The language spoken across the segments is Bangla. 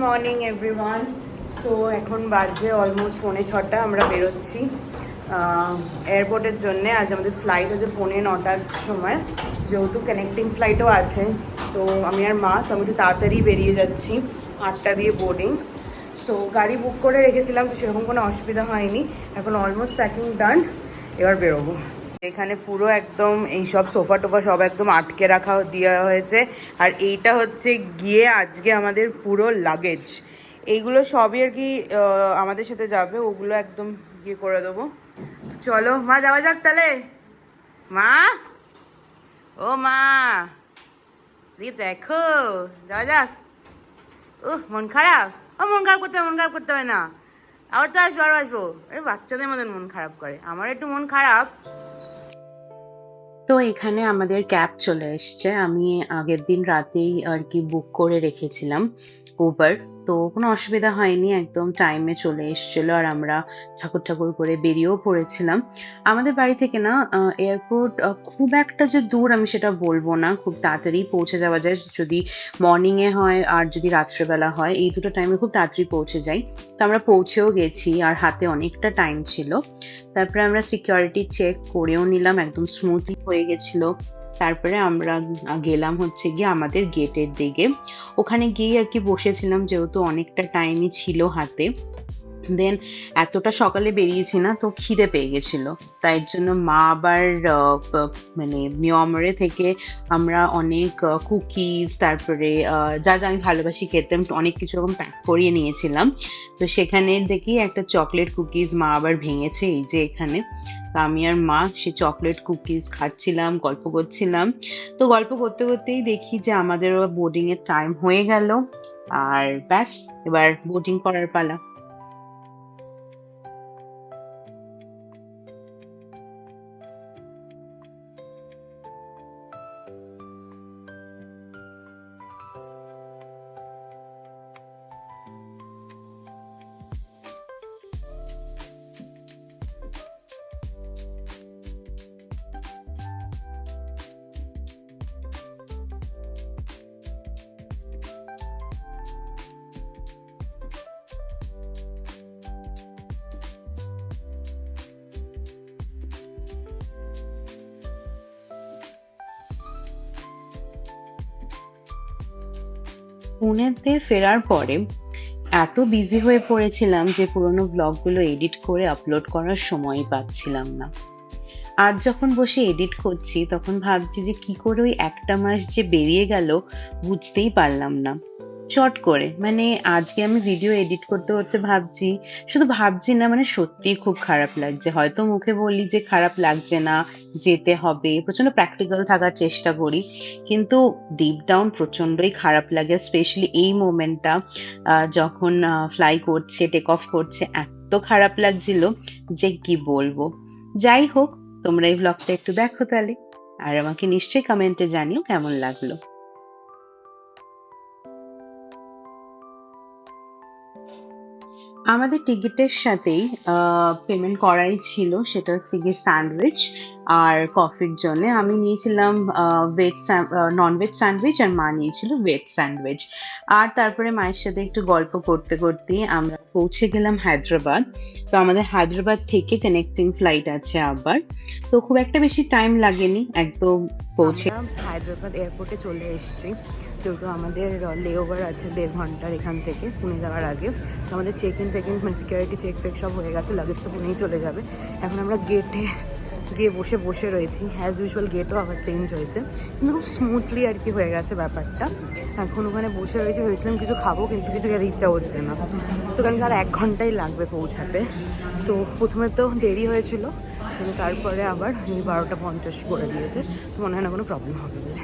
Morning everyone. সো এখন বাজে অলমোস্ট 6:45, আমরা বেরোচ্ছি এয়ারপোর্টের জন্যে। আজ আমাদের ফ্লাইট আছে 9:45-র সময়, যেহেতু কানেক্টিং ফ্লাইটও আছে। তো আমি আর মা তো আমি একটু তাড়াতাড়ি বেরিয়ে যাচ্ছি, 8টা দিয়ে বোর্ডিং। সো গাড়ি বুক করে রেখেছিলাম, তো সেরকম কোনো অসুবিধা হয়নি। এখন অলমোস্ট প্যাকিং ডান, এবার বেরোবো। এখানে পুরো একদম এইসব সোফা টোফা সব একদম আটকে রাখা দেওয়া হয়েছে। আর এইটা হচ্ছে গিয়ে আজকে আমাদের পুরো লাগেজ, এইগুলো সবই আর কি আমাদের সাথে যাবে, ওগুলো একদম গিয়ে করে দেবো। চলো মা, যাওয়া যাক তাহলে। মা, ও মা, দেখো, যাওয়া যাক। মন খারাপ? মন খারাপ করতে হবে, মন খারাপ করতে হবে না, আবার তো আসবো, আরো আসবো। আরে বাচ্চাদের মতন মন খারাপ করে, আমার একটু মন খারাপ। তো এখানে আমাদের ক্যাব চলে এসছে। আমি আগের দিন রাতেই আর কি বুক করে রেখেছিলাম উবার। তো কোনো অসুবিধা হয়নি, একদম টাইমে চলে এসেছিল। আর আমরা ঠাকুর ঠাকুর করে বেরিয়েও পড়েছিলাম। আমাদের বাড়ি থেকে না এয়ারপোর্ট খুব একটা যে দূর আমি সেটা বলবো না, খুব তাড়াতাড়ি পৌঁছে যাওয়া যায় যদি মর্নিং এ হয় আর যদি রাত্রেবেলা হয়, এই দুটো টাইমে খুব তাড়াতাড়ি পৌঁছে যাই। তো আমরা পৌঁছেও গেছি আর হাতে অনেকটা টাইম ছিল। তারপরে আমরা সিকিউরিটি চেক করেও নিলাম, একদম স্মুথলি হয়ে গেছিল। তারপরে আমরা গেলাম হচ্ছে গিয়ে আমাদের গেটের দিকে। ওখানে গিয়ে আর কি বসেছিলাম, যেহেতু অনেকটা টাইমই ছিল হাতে। দেন এতটা সকালে বেরিয়েছি না, তো খিদে পেয়ে গেছিল। তাই জন্য মা আবার মানে মিয়ানমারে থেকে আমরা অনেক কুকিজ, তারপরে যা যা আমি ভালোবাসি খেতে, আমি অনেক কিছু রকম প্যাক করিয়ে নিয়েছিলাম। তো সেখানে দেখি একটা চকলেট কুকিজ মা আবার ভেঙেছে, এই যে এখানে। তো আমি আর মা সে চকলেট কুকিজ খাচ্ছিলাম, গল্প করছিলাম। তো গল্প করতে করতেই দেখি যে আমাদের বোর্ডিং এর টাইম হয়ে গেল। আর ব্যাস, এবার বোর্ডিং করার পালা। পুনেতে ফেরার পরে এত বিজি হয়ে পড়েছিলাম যে পুরোনো ব্লগগুলো এডিট করে আপলোড করার সময়ই পাচ্ছিলাম না। আজ যখন বসে এডিট করছি তখন ভাবছি যে কি করে ওই একটা মাস যে বেরিয়ে গেল বুঝতেই পারলাম না। চট করে মানে আজকে আমি ভিডিও এডিট করতে করতে ভাবছি, শুধু ভাবছি না, মানে সত্যিই খুব খারাপ লাগছে। হয়তো মুখে বলি যে খারাপ লাগছে না, যেতে হবে, প্রচন্ড প্র্যাকটিক্যাল থাকার চেষ্টা করি, কিন্তু ডিপ ডাউন প্রচন্ডই খারাপ লাগে। স্পেশালি এই মোমেন্টটা যখন ফ্লাই করছে, টেক অফ করছে, এত খারাপ লাগছিল যে কি বলবো। যাই হোক, তোমরা এই ব্লগটা একটু দেখো তাহলে, আর আমাকে নিশ্চয়ই কমেন্টে জানিও কেমন লাগলো। আমাদের টিকিটের সাথেই পেমেন্ট করাই ছিল, সেটা হচ্ছে গিয়ে স্যান্ডউইচ আর কফির জন্য। আমি নিয়েছিলাম ভেজ, নন ভেজ স্যান্ডউইচ, আর মা নিয়েছিল ভেজ স্যান্ডউইচ। আর তারপরে মায়ের সাথে একটু গল্প করতে করতে আমরা পৌঁছে গেলাম হায়দ্রাবাদ। তো আমাদের হায়দ্রাবাদ থেকে কানেক্টিং ফ্লাইট আছে আবার, তো খুব একটা বেশি টাইম লাগেনি, একদম পৌঁছে। আমরা হায়দ্রাবাদ এয়ারপোর্টে চলে এসেছি, যেহেতু আমাদের লেওভার আছে 1.5 ঘন্টার এখান থেকে পুনে যাওয়ার আগে। তো আমাদের চেক ইন মানে সিকিউরিটি চেক ফেক সব হয়ে গেছে, লাগেজ তো পুনেই চলে যাবে। এখন আমরা গেটে গিয়ে বসে রয়েছি। অ্যাজ ইউজুয়াল গেটও আবার চেঞ্জ হয়েছে, কিন্তু খুব স্মুথলি আর কি হয়ে গেছে ব্যাপারটা। এখন ওখানে বসে রয়েছে, ভেবেছিলাম কিছু খাবো, কিন্তু কিছু খেতে ইচ্ছা হচ্ছে না। তো কারণ আর 1 ঘন্টাই লাগবে পৌঁছাতে। তো প্রথমে তো দেরি হয়েছিল, কিন্তু তারপরে আবার 12:50 করে দিয়েছে। তো মনে হয় না কোনো প্রবলেম হবে বলে।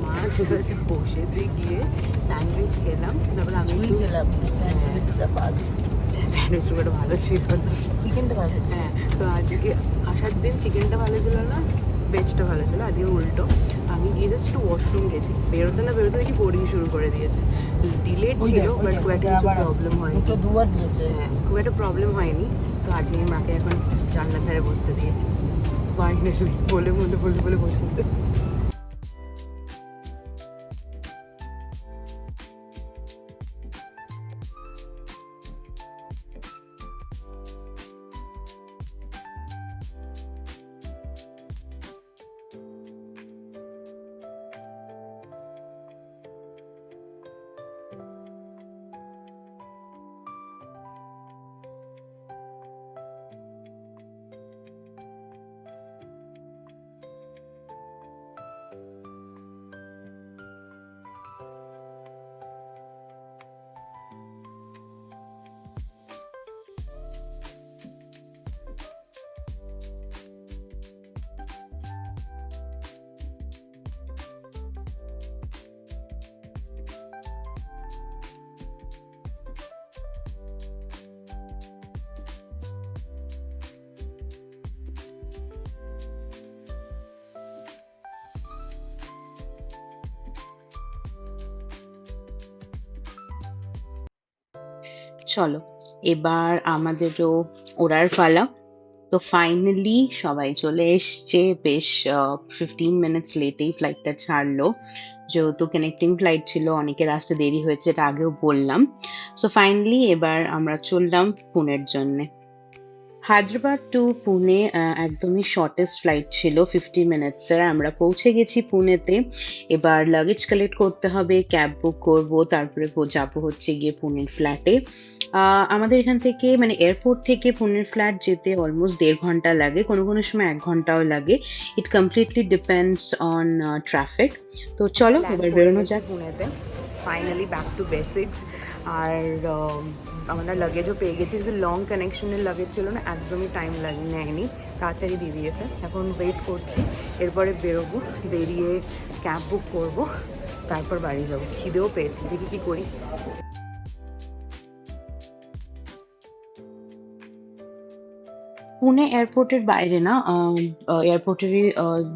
মা জাস্ট বসেছি, গিয়ে স্যান্ডউইচ খেলাম, তারপর আমি খেলাম স্যান্ডউইচটা স্যান্ডউইচ খুব একটা ভালো ছিল না, চিকেনটা ভালো ছিল। হ্যাঁ। তো আজকে আসার দিন চিকেনটা ভালো ছিল না, ভেজটা ভালো ছিল, আজকে উল্টো। আমি গিয়ে জাস্ট একটু ওয়াশরুম গেছি, বেরোতে না বেরোতে দেখি বোর্ডিং শুরু করে দিয়েছে। ডিলেট ছিল বাট খুব একটা কিছু প্রবলেম হয়নি, দুবার দিয়েছে। হ্যাঁ খুব একটা প্রবলেম হয়নি। তো আজকে আমি মাকে এখন জানলার ধারে বসতে দিয়েছি, ফাইনালি বলে বলে বলে বলে বসতে। চলো এবার আমাদেরও ওড়ার পালা। তো ফাইনালি সবাই চলে এসছে, বেশ 15 মিনিটস লেটেই ফ্লাইটটা ছাড়লো, যেহেতু কানেক্টিং ফ্লাইট ছিল, অনেকের আসতে দেরি হয়েছে, এটা আগেও বললাম। সো ফাইনালি এবার আমরা চললাম পুনের জন্য। হায়দ্রাবাদ টু পুনে একদমই শর্টেস্ট ফ্লাইট ছিল, 50 মিনিটসের। আমরা পৌঁছে গেছি পুনেতে। এবার লাগেজ কালেক্ট করতে হবে, ক্যাব বুক করব, তারপরে যাবো হচ্ছে গিয়ে পুনের ফ্ল্যাটে। আমাদের এখান থেকে মানে এয়ারপোর্ট থেকে পুনের ফ্ল্যাট যেতে অলমোস্ট 1.5 ঘন্টা লাগে, কোনো কোনো সময় 1 ঘন্টাও লাগে। It completely depends on traffic. তো চলো এবার বেরোনো যাক পুনেতে। Finally back to basics. আর আমরা লাগেজও পেয়ে গেছি, কিন্তু লং কানেকশনের লাগেজ ছিল না, একদমই টাইম নেয়নি, তাড়াতাড়ি দিয়ে দিয়েছে। এখন ওয়েট করছি, এরপরে বেরোবো, বেরিয়ে ক্যাব বুক করবো, তারপর বাড়ি যাবো। খিদেও পেয়েছি, দেখি কি করি। পুনে এয়ারপোর্টের বাইরে না, এয়ারপোর্টেরই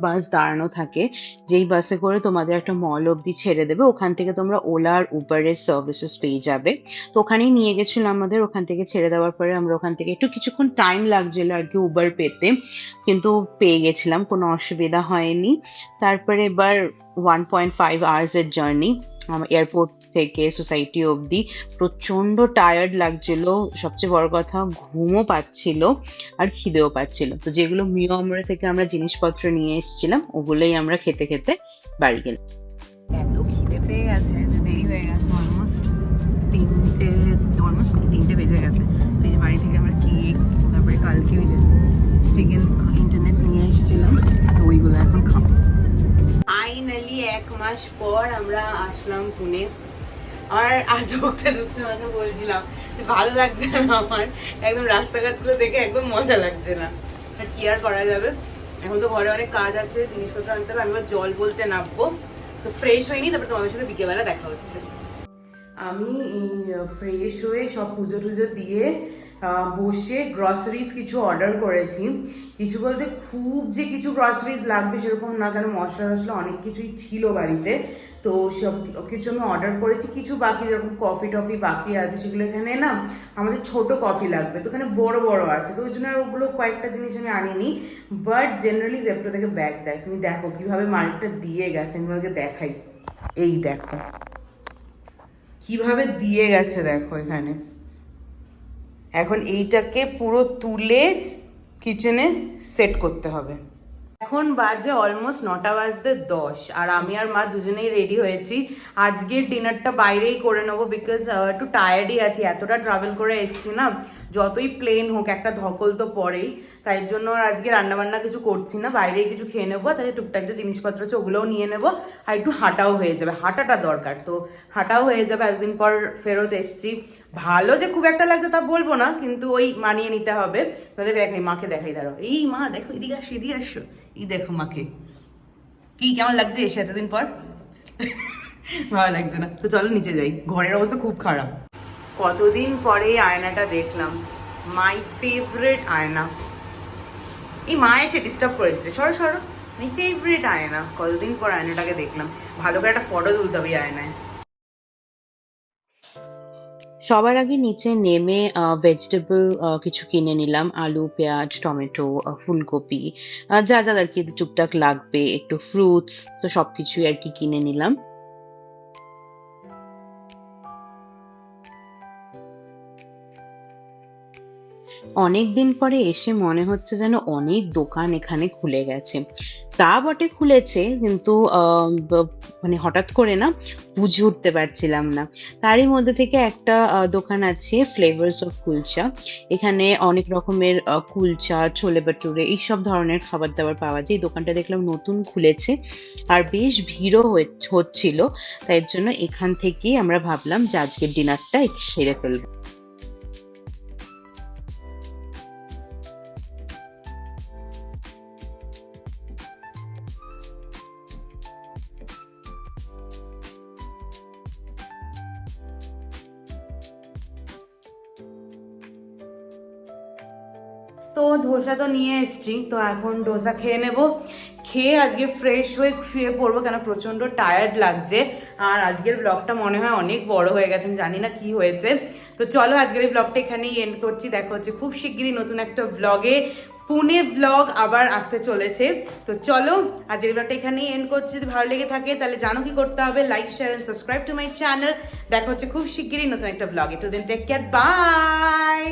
বাস দাঁড়ানো থাকে, যেই বাসে করে তোমাদের একটা মল অব্দি ছেড়ে দেবে। ওখান থেকে তোমরা ওলা আর উবারের সার্ভিসেস পেয়ে যাবে। তো ওখানেই নিয়ে গেছিল আমাদের, ওখান থেকে ছেড়ে দেওয়ার পরে আমরা ওখান থেকে একটু কিছুক্ষণ টাইম লাগছিল আর কি উবার পেতে, কিন্তু পেয়ে গেছিলাম, কোনো অসুবিধা হয়নি। তারপরে এবার 1.5 আওয়ার্স এর জার্নি এয়ারপোর্ট থেকে সোসাইটি অবধি। প্রচন্ড টায়ার্ড লাগছিল, সবচেয়ে বড় কথা ঘুমও পাচ্ছিল আর খিদেও পাচ্ছিল। তো যেগুলো মিয়ামরে থেকে আমরা জিনিসপত্র নিয়ে এসেছিলাম, ওগুলোই আমরা খেতে খেতে বাড়ি গেলাম। এত খিদে পেয়ে গেছে যে দেরি হয়ে গেছে, অলমোস্ট 3টে বেজে গেছে। তো এই বাড়ি থেকে আমরা কেক, তারপরে কালকে ওই যে চিকেন ইন্টারনেট নিয়ে এসেছিলাম, তো ওইগুলো এখন খাবো। ফাইনালি 1 মাস পর আমরা আসলাম পুনে। আর আজ ওটা তোমাকে বলছিলাম যে ভালো লাগছে না আমার, একদম রাস্তাঘাটগুলো দেখে একদম মজা লাগছে না। আর কি আর করা যাবে, এখন তো ঘরে অনেক কাজ আছে, জিনিসপত্র আনতে হবে। আমি এবার জল বলতে নামবো, তো ফ্রেশ হয়নি, তারপর তোমাদের সাথে বিকেলবেলা দেখা হচ্ছে। আমি ফ্রেশ হয়ে সব পুজো টুজো দিয়ে বসে গ্রসারিজ কিছু অর্ডার করেছি। কিছু বলতে খুব যে কিছু গ্রসারিজ লাগবে সেরকম না, কেন মশলা টশলা অনেক কিছুই ছিল বাড়িতে। তো সব কিছু আমি অর্ডার করেছি, কিছু বাকি যেরকম কফি টফি বাকি আছে, সেগুলো এখানে না আমাদের ছোট কফি লাগবে, তো এখানে বড় বড় আছে, তো ওই জন্য আর ওগুলো কয়েকটা জিনিস আমি আনিনি। বাট জেনারেলি জেপ্টো থেকে ব্যাগ দেয়, তুমি দেখো কিভাবে মালিকটা দিয়ে গেছে, আমি তোমাকে দেখাই। এই দেখো কিভাবে দিয়ে গেছে, দেখো এখানে। এখন এইটাকে পুরো তুলে কিচেনে সেট করতে হবে। এখন বাজে অলমোস্ট 9:10, আর আমি আর মা দুজনেই রেডি হয়েছি। আজকের ডিনারটা বাইরেই করে নেবো, বিকজ একটু টায়ার্ডই আছি, এতটা ট্রাভেল করে এসছি না, যতই প্লেন হোক একটা ধকল তো পড়েই। তাই জন্য আজকে রান্নাবান্না কিছু করছি না, বাইরেই কিছু খেয়ে নেবো। তাই টুকটাক যে জিনিসপত্র আছে ওগুলোও নিয়ে নেবো, আর একটু হাঁটাও হয়ে যাবে, হাঁটাটা দরকার, তো হাঁটাও হয়ে যাবে। একদিন পর ফেরত এসছি, ভালো যে খুব একটা লাগছে তা বলবো না, কিন্তু ওই মানিয়ে নিতে হবে। তোদের দেখাই, মাকে দেখাই, দাঁড়াও। এই মা দেখো, এদিকে আসো, এদিকে আসো, এই দেখো মাকে, কি কেমন লাগছে এসে এতদিন পর। ভালো লাগছে না, তো চলো নিচে যাই, ঘরের অবস্থা খুব খারাপ। কতদিন পরে এই আয়নাটা দেখলাম, মাই ফেভারিট আয়না। এই মা এসে ডিস্টার্ব করে দিচ্ছে, সরো সরো। মাই ফেভারিট আয়না, কতদিন পর আয়নাটাকে দেখলাম। ভালো করে একটা ফটো তুলতে হবে এই আয়নায়। সবার আগে নিচে নেমে ভেজিটেবল কিছু কিনে নিলাম, আলু, পেঁয়াজ, টমেটো, ফুলকপি, যা যা আর কি টুকটাক লাগবে, একটু ফ্রুটস, তো সবকিছুই আর কি কিনে নিলাম। অনেকদিন পরে এসে মনে হচ্ছে যেন অনেক দোকান এখানে খুলে গেছে। তা বটে খুলেছে, কিন্তু মানে হঠাৎ করে না, বুঝে উঠতে পারছিলাম না। তারই মধ্যে থেকে একটা দোকান আছে, ফ্লেভার্স অফ কুলচা। এখানে অনেক রকমের কুলচা, ছোলে ভাটুরে এইসব ধরনের খাবার দাবার পাওয়া যায়। এই দোকানটা দেখলাম নতুন খুলেছে, আর বেশ ভিড়ও হচ্ছিল। তাই জন্য এখান থেকেই আমরা ভাবলাম যে আজকের ডিনারটা সেরে ফেলবো। তো ধোসা তো নিয়ে এসেছি, তো এখন ডোসা খেয়ে নেব। খেয়ে আজকে ফ্রেশ হয়ে শুয়ে পড়বো, কেন প্রচণ্ড টায়ার্ড লাগছে। আর আজকের ব্লগটা মনে হয় অনেক বড় হয়ে গেছে, আমি জানি না কি হয়েছে। তো চলো আজকের এই ব্লগটা এখানেই এন্ড করছি, দেখা হচ্ছে খুব শিগগিরই নতুন একটা ব্লগে। পুনে ব্লগ আবার আসতে চলেছে। তো চলো আজকের ব্লগটা এখানেই এন্ড করছি। যদি ভালো লেগে থাকে তাহলে জানো কি করতে হবে, like, share and subscribe to my channel. দেখা হচ্ছে খুব শিগগিরই নতুন একটা ব্লগে। To then take care, by.